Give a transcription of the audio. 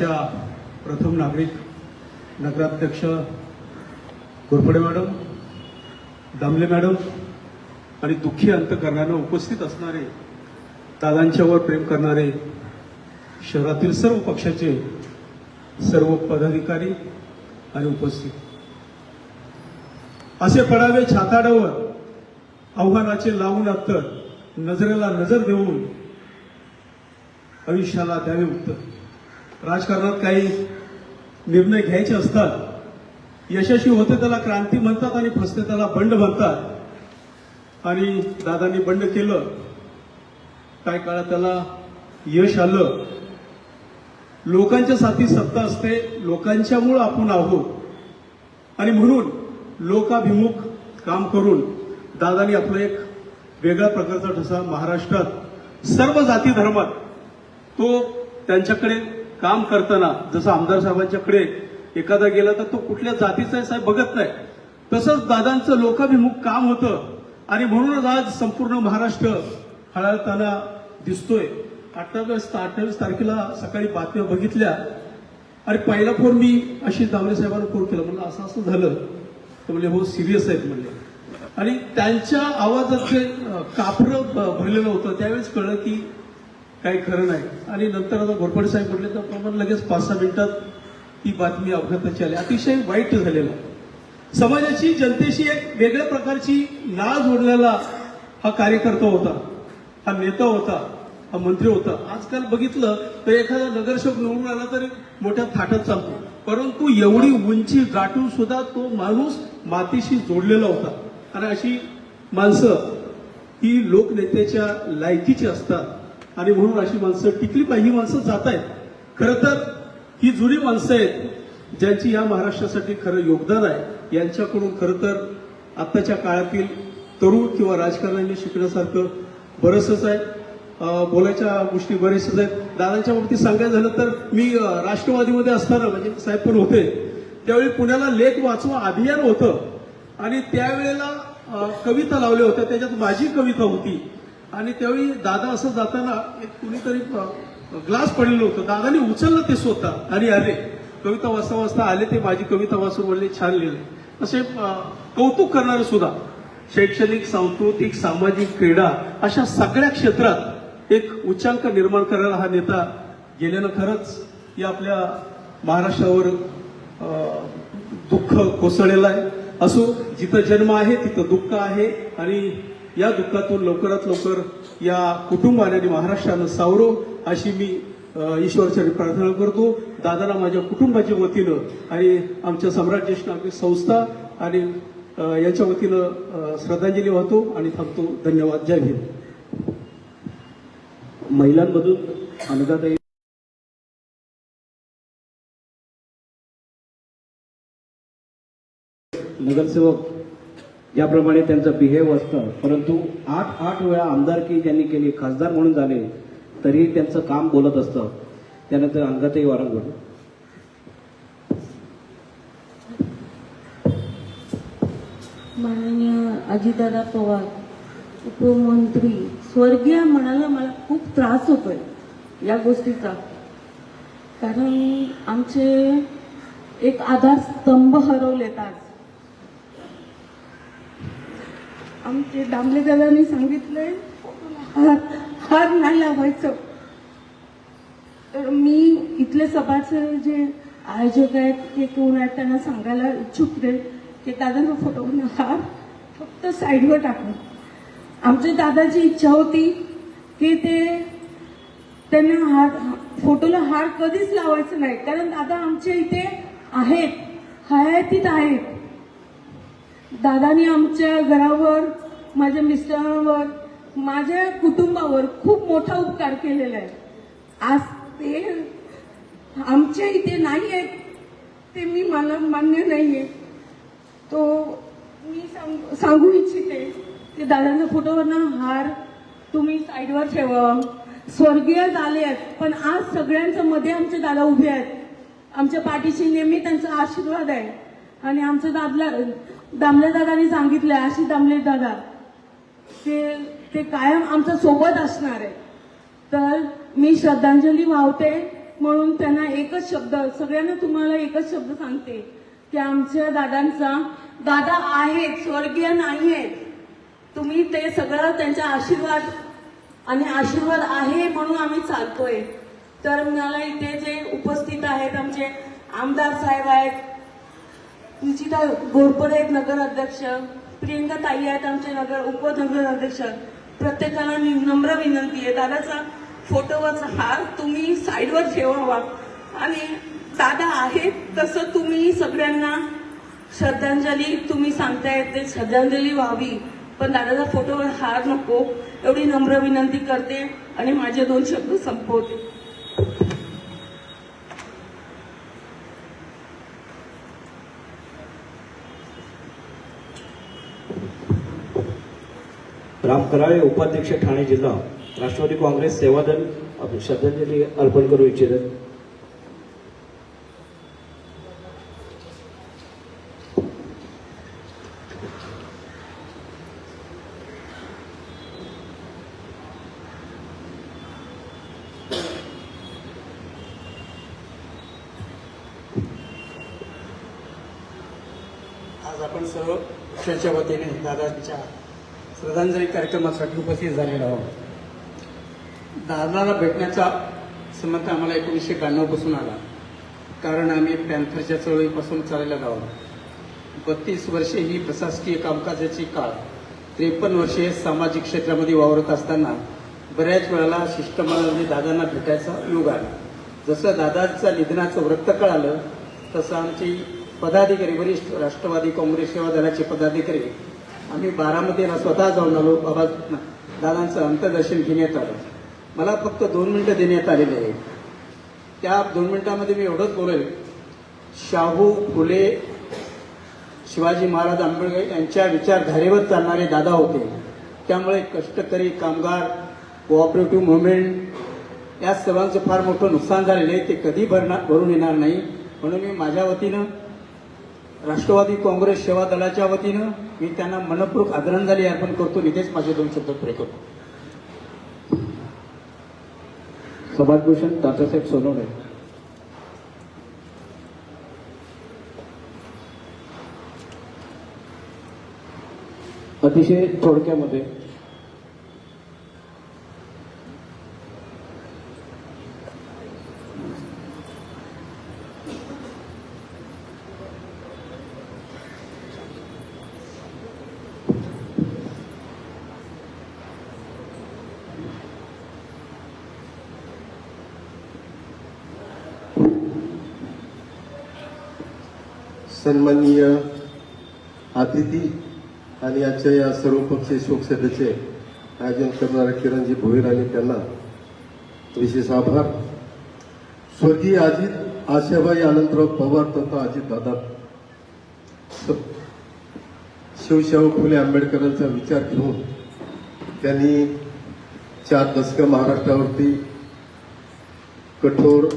च्या प्रथम नागरिक नगराध्यक्ष घोरपडे मॅडम, दामले मॅडम आणि दुःखी अंतकरणाने उपस्थित असणारे, दादांच्यावर प्रेम करणारे शहरातील सर्व पक्षाचे सर्व पदाधिकारी आणि उपस्थित, असे पडावे छाताडावर आव्हानाचे लावून अत्तर, नजरेला नजर देऊन आयुष्याला द्यावे उत्तर. राजकारणात काही निर्णय घ्यायचे असतात. यशस्वी होते त्याला क्रांती म्हणतात आणि फसते त्याला बंड म्हणतात. आणि दादांनी बंड केलं, काही काळात त्याला यश आलं. लोकांच्या साथी सत्ता असते, लोकांच्यामुळे आपण आहोत आणि म्हणून लोकाभिमुख काम करून दादांनी आपलं एक वेगळ्या प्रकारचा ठसा महाराष्ट्रात सर्व जाती धर्मात तो त्यांच्याकडे काम करताना, जसं आमदार साहेबांच्याकडे एखादा गेला तर तो कुठल्या जातीचा आहे साहेब बघत नाही, तसंच दादांचं लोकाभिमुख काम होतं आणि म्हणूनच आज संपूर्ण महाराष्ट्र हळहळताना दिसतोय. 28 तारखेला सकाळी बातम्या बघितल्या आणि पहिला फोन मी अशी दामले साहेबांना फोन केला. म्हणलं असं असं झालं तर म्हणजे हो सिरियस आहेत म्हणले. आणि त्यांच्या आवाजात जे कापरं भरलेलं होतं त्यावेळेस कळलं की काही खरं नाही. आणि नंतर आता घोरपडे साहेब म्हटले तर प्रमाण लगेच 5-6 मिनिटात ही बातमी अपघाताची आली. अतिशय वाईट झालेला. समाजाची, जनतेशी एक वेगळ्या प्रकारची नाळ जोडलेला हा कार्यकर्ता होता, हा नेता होता, हा मंत्री होता. आजकाल बघितलं तर एखादा नगरसेवक निवडून आला तर मोठ्या थाटात चालतो, परंतु एवढी उंची गाठून सुद्धा तो माणूस मातीशी जोडलेला होता. आणि अशी माणसं ही लोकनेत्याच्या लायकीची असतात आणि म्हणून अशी माणसं टिकली पाहिजे. ही माणसं जात आहेत. खरं तर ही जुनी माणसं आहेत ज्यांची या महाराष्ट्रासाठी खरं योगदान आहे. यांच्याकडून खरं तर आत्ताच्या काळातील तरुण किंवा राजकारण्यांनी शिकण्यासारखं बरंचसं आहे. बोलायच्या गोष्टी बरेचशाच आहेत. दादांच्या बाबतीत सांगायचं झालं तर मी राष्ट्रवादीमध्ये असताना, म्हणजे साहेब पण होते त्यावेळी, पुण्याला लेख वाचवा अभियान होतं आणि त्यावेळेला कविता लावल्या होत्या. त्याच्यात माझी कविता होती आणि त्यावेळी दादा असं जाताना एक कुणीतरी ग्लास पडलेलं होतं. दादांनी उचललं ते स्वतः आणि आले, कविता वाचता वाचता आले ते, माझी कविता वाचून बोलले छान लिहिले. असे कौतुक करणारे सुद्धा शैक्षणिक, सांस्कृतिक, सामाजिक, क्रीडा अशा सगळ्या क्षेत्रात एक उच्चांक निर्माण करायला हा नेता गेल्यानं खरंच या आपल्या महाराष्ट्रावर दुःख कोसळलेलं आहे. असो, जिथं जन्म आहे तिथं दुःख आहे आणि या दुःखातून लवकरात लवकर या कुटुंबाने आणि महाराष्ट्रानं सावरो अशी मी ईश्वराची प्रार्थना करतो. दादाला माझ्या कुटुंबाच्या वतीनं आणि आमच्या सम्राट ज्येष्ठ नागरिक संस्था आणि याच्या वतीनं श्रद्धांजली वाहतो आणि थांबतो. धन्यवाद. जय भीम. महिलांमधून अनुजाताई. नगरसेवक ज्याप्रमाणे त्यांचं बिहेव असतं, परंतु 8 वेळा आमदारकी ज्यांनी केली, खासदार म्हणून झाले, तरी त्यांचं काम बोलत असतं. त्यानंतर अंगातही वारंवार. माननीय अजितदादा पवार उपमंत्री स्वर्गीय म्हणायला मला खूप त्रास होतोय या गोष्टीचा. कारण आमचे एक आधारस्तंभ हरवलेत आज. आमचे दामले दादांनी सांगितलंय हार नाही लावायचं. तर मी इथले सभाचे जे आयोजक आहेत ते कोण आहेत त्यांना सांगायला इच्छुक आहे की दादांचा फोटो हार फक्त साईडवर टाकून. आमच्या दादाची इच्छा होती की त्यांना हार, फोटोला हार कधीच लावायचं नाही, कारण दादा आमच्या इथे आहेत, हयातीत आहेत. दादानी आमच्या घरावर, माझ्या मिस्टरांवर, माझ्या कुटुंबावर खूप मोठा उपकार केलेला आहे. आज ते आमच्या इथे नाही आहेत ते मला मान्य नाहीये. तो मी सांगू इच्छिते की दादांच्या फोटोवरनं हार तुम्ही साईडवर ठेवा. स्वर्गीय झाले आहेत पण आज सगळ्यांच्या मध्ये आमचे दादा उभे आहेत. आमच्या पाठीशी नेहमी त्यांचा आशीर्वाद आहे. आणि आमचे दामले दादांनी सांगितलंय, आशिष दामले दादा ते कायम आमच्या सोबत असणार आहे. तर मी श्रद्धांजली वाहते म्हणून त्यांना एकच शब्द, सगळ्यांना तुम्हाला एकच शब्द सांगते की आमच्या दादांचा, दादा आहेत, स्वर्गीय नाहीये, तुम्ही ते सगळं त्यांचा आशीर्वाद आणि आशीर्वाद आहे म्हणून आम्ही चालतोय. तर मला इथे जे उपस्थित आहेत आमचे आमदार साहेब आहेत, निशिता घोरपडे आहेत नगर अध्यक्ष, प्रियंका ताई आहेत आमचे उपनगर अध्यक्ष, प्रत्येकाला नम्र विनंती आहे, दादाचा फोटोवरचा हार तुम्ही साईडवर ठेवावा आणि दादा आहेत तसं तुम्ही सगळ्यांना श्रद्धांजली तुम्ही सांगताय ते श्रद्धांजली व्हावी, पण दादाचा फोटोवर हार नको एवढी नम्र विनंती करते आणि माझे 2 शब्द संपवते. राम कराळे, उपाध्यक्ष, ठाणे जिल्हा, राष्ट्रवादी काँग्रेस सेवादल श्रद्धांजली अर्पण करू इच्छितात. आज आपण सर्व पक्षाच्या वतीने दादांच्या श्रद्धांजली कार्यक्रमासाठी उपस्थित झालेलो आहोत. दादाला भेटण्याचा संबंध आम्हाला 1992 पासून आला, कारण आम्ही पॅन्थरच्या चळवळीपासून चाललेलो आहोत. 32 वर्षे ही प्रशासकीय कामकाजाची काळ, 53 वर्षे सामाजिक क्षेत्रामध्ये वावरत असताना बऱ्याच वेळेला शिष्टमंडळाने दादांना भेटायचा योग आला. जसं दादांच्या निधनाचं वृत्त कळालं तसं आमची पदाधिकारी, वरिष्ठ राष्ट्रवादी काँग्रेस सेवा दलाचे पदाधिकारी आम्ही बारामतीला स्वतः जाऊन आलो. बाबा दादांचं अंत्यदर्शन घेण्यात आलं. मला फक्त 2 मिनिटं देण्यात आलेले आहेत. त्या 2 मिनिटांमध्ये मी एवढंच बोलेल, शाहू फुले, शिवाजी महाराज, आंबेडकर यांच्या विचारधारेवर चालणारे दादा होते. त्यामुळे कष्टकरी कामगार, कोऑपरेटिव्ह मुवमेंट या सर्वांचं फार मोठं नुकसान झालेलं आहे. ते कधी भरून येणार नाही. म्हणून मी माझ्या वतीनं, राष्ट्रवादी काँग्रेस सेवा दलाच्या वतीनं मी त्यांना मनपूर्वक आदरांजली अर्पण करतो. इथेच माझे 2 शब्द पुरे करतो. समाजभूषण तात्यासाहेब सोनवणे. अतिशय थोडक्यामध्ये सन्माननीय अतिथी आणि आजच्या या सर्वपक्षीय शोकसभेचे आयोजन करणारे किरणजी भोईर आणि त्यांना विशेष आभार. स्वर्गीय अजित आशाबाई आनंदराव पवार तथा अजितदादा शिवशाहू फुले आंबेडकरांचा विचार घेऊन त्यांनी 4 दशकं महाराष्ट्रावरती कठोर